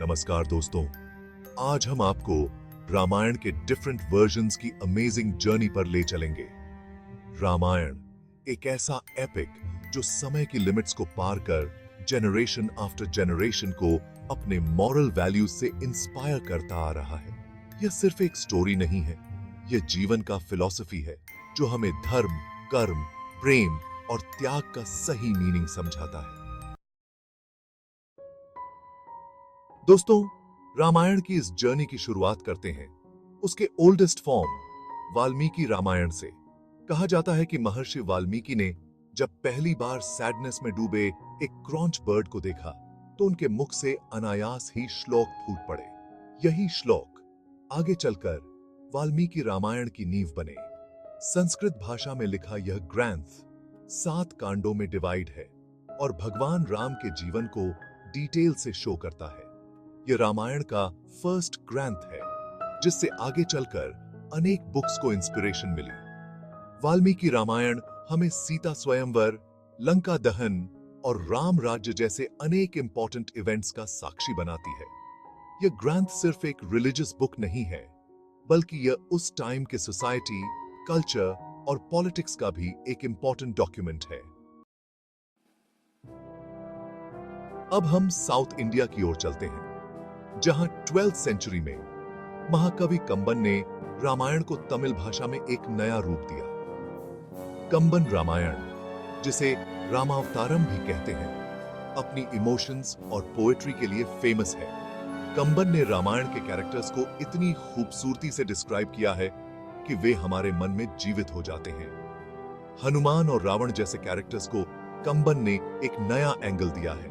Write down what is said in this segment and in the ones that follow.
नमस्कार दोस्तों, आज हम आपको रामायण के डिफरेंट वर्जन्स की अमेजिंग जर्नी पर ले चलेंगे। रामायण एक ऐसा एपिक जो समय की लिमिट्स को पार कर जनरेशन आफ्टर जनरेशन को अपने मॉरल वैल्यूज से इंस्पायर करता आ रहा है। यह सिर्फ एक स्टोरी नहीं है, यह जीवन का फिलॉसफी है जो हमें धर्म, कर्म, प्रेम और त्याग का सही मीनिंग समझाता है। दोस्तों, रामायण की इस जर्नी की शुरुआत करते हैं उसके ओल्डेस्ट फॉर्म वाल्मीकि रामायण से। कहा जाता है कि महर्षि वाल्मीकि ने जब पहली बार सैडनेस में डूबे एक क्रॉन्च बर्ड को देखा तो उनके मुख से अनायास ही श्लोक फूट पड़े। यही श्लोक आगे चलकर वाल्मीकि रामायण की नींव बने। संस्कृत भाषा में लिखा यह ग्रंथ 7 कांडों में डिवाइड है और भगवान राम के जीवन को डिटेल से शो करता है। यह रामायण का फर्स्ट ग्रंथ है जिससे आगे चलकर अनेक बुक्स को इंस्पिरेशन मिली। वाल्मीकि रामायण हमें सीता स्वयंवर, लंका दहन और राम राज्य जैसे अनेक इंपॉर्टेंट इवेंट्स का साक्षी बनाती है। यह ग्रंथ सिर्फ एक रिलीजियस बुक नहीं है, बल्कि यह उस टाइम के सोसाइटी, कल्चर और पॉलिटिक्स का भी एक इंपॉर्टेंट डॉक्यूमेंट है। अब हम साउथ इंडिया की ओर चलते हैं, जहां 12th सेंचुरी में महाकवि कंबन ने रामायण को तमिल भाषा में एक नया रूप दिया। कंबन रामायण, जिसे रामावतारम भी कहते हैं, अपनी इमोशंस और पोएट्री के लिए फेमस है। कंबन ने रामायण के कैरेक्टर्स को इतनी खूबसूरती से डिस्क्राइब किया है कि वे हमारे मन में जीवित हो जाते हैं। हनुमान और रावण जैसे कैरेक्टर्स को कंबन ने एक नया एंगल दिया है।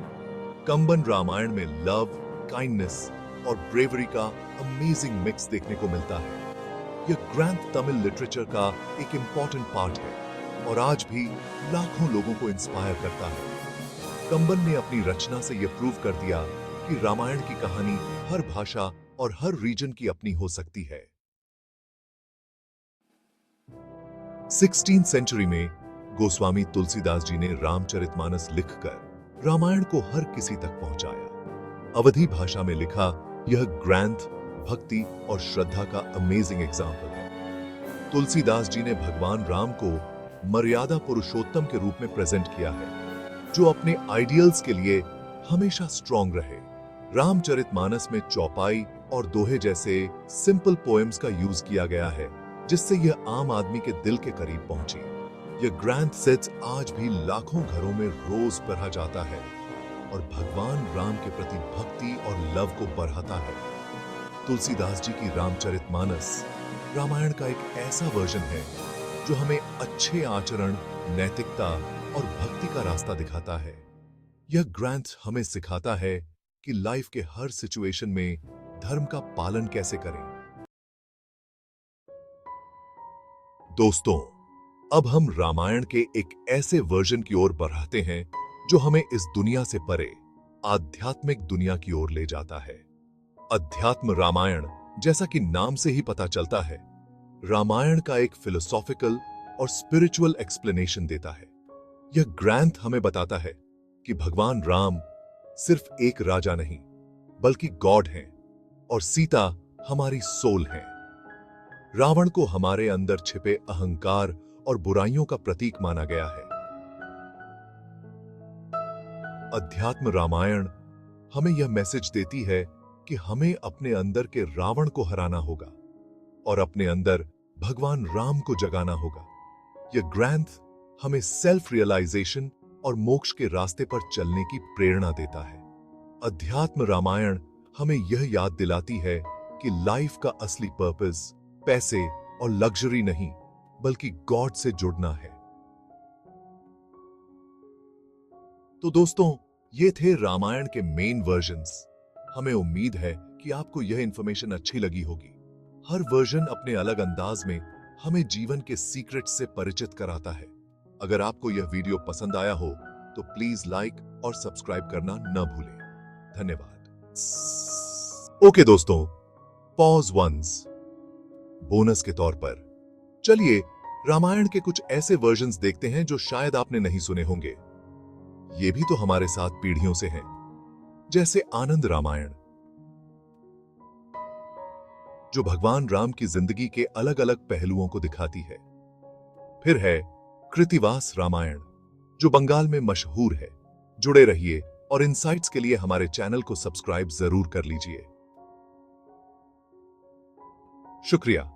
कंबन रामायण में लव, काइंडनेस और ब्रेवरी का अमेजिंग मिक्स देखने को मिलता है। यह ग्रंथ तमिल लिटरेचर का एक इंपॉर्टेंट पार्ट है और आज भी लाखों लोगों को इंस्पायर करता है। कंबन ने अपनी रचना से यह प्रूव कर दिया कि रामायण की कहानी हर भाषा और हर रीजन की अपनी हो सकती है। 16th सेंचुरी में गोस्वामी तुलसीदास जी ने रामचरितमानस लिखकर रामायण को हर किसी तक पहुंचाया। अवधी भाषा में लिखा यह ग्रंथ भक्ति और श्रद्धा का अमेजिंग एग्जाम्पल है। तुलसीदास जी ने भगवान राम को मर्यादा पुरुषोत्तम के रूप में प्रेजेंट किया है, जो अपने आइडियल्स के लिए हमेशा स्ट्रॉन्ग रहे। रामचरितमानस में चौपाई और दोहे जैसे सिंपल पोएम्स का यूज किया गया है, जिससे यह आम आदमी के दिल के करीब पहुंची। यह ग्रंथ सेट्स आज भी लाखों घरों में रोज पढ़ा जाता है और भगवान राम के प्रति भक्ति और लव को बढ़ाता है। तुलसीदास जी की रामचरितमानस रामायण का एक ऐसा वर्जन है जो हमें अच्छे आचरण, नैतिकता और भक्ति का रास्ता दिखाता है। यह ग्रंथ हमें सिखाता है कि लाइफ के हर सिचुएशन में धर्म का पालन कैसे करें। दोस्तों, अब हम रामायण के एक ऐसे वर्जन की ओर बढ़ाते हैं जो हमें इस दुनिया से परे आध्यात्मिक दुनिया की ओर ले जाता है। अध्यात्म रामायण, जैसा कि नाम से ही पता चलता है, रामायण का एक फिलोसॉफिकल और स्पिरिचुअल एक्सप्लेनेशन देता है। यह ग्रंथ हमें बताता है कि भगवान राम सिर्फ एक राजा नहीं, बल्कि गॉड हैं और सीता हमारी सोल है। रावण को हमारे अंदर छिपे अहंकार और बुराइयों का प्रतीक माना गया है। अध्यात्म रामायण हमें यह मैसेज देती है कि हमें अपने अंदर के रावण को हराना होगा और अपने अंदर भगवान राम को जगाना होगा। यह ग्रंथ हमें सेल्फ रियलाइजेशन और मोक्ष के रास्ते पर चलने की प्रेरणा देता है। अध्यात्म रामायण हमें यह याद दिलाती है कि लाइफ का असली पर्पस पैसे और लग्जरी नहीं, बल्कि गॉड से जुड़ना है। तो दोस्तों, ये थे रामायण के मेन वर्जन्स। हमें उम्मीद है कि आपको यह इंफॉर्मेशन अच्छी लगी होगी। हर वर्जन अपने अलग अंदाज में हमें जीवन के सीक्रेट्स से परिचित कराता है। अगर आपको यह वीडियो पसंद आया हो तो प्लीज लाइक और सब्सक्राइब करना न भूलें। धन्यवाद। ओके दोस्तों, पॉज वंस बोनस के तौर पर चलिए रामायण के कुछ ऐसे वर्जन्स देखते हैं जो शायद आपने नहीं सुने होंगे। ये भी तो हमारे साथ पीढ़ियों से हैं, जैसे आनंद रामायण, जो भगवान राम की जिंदगी के अलग अलग पहलुओं को दिखाती है। फिर है कृतिवास रामायण, जो बंगाल में मशहूर है। जुड़े रहिए और इनसाइट्स के लिए हमारे चैनल को सब्सक्राइब जरूर कर लीजिए। शुक्रिया।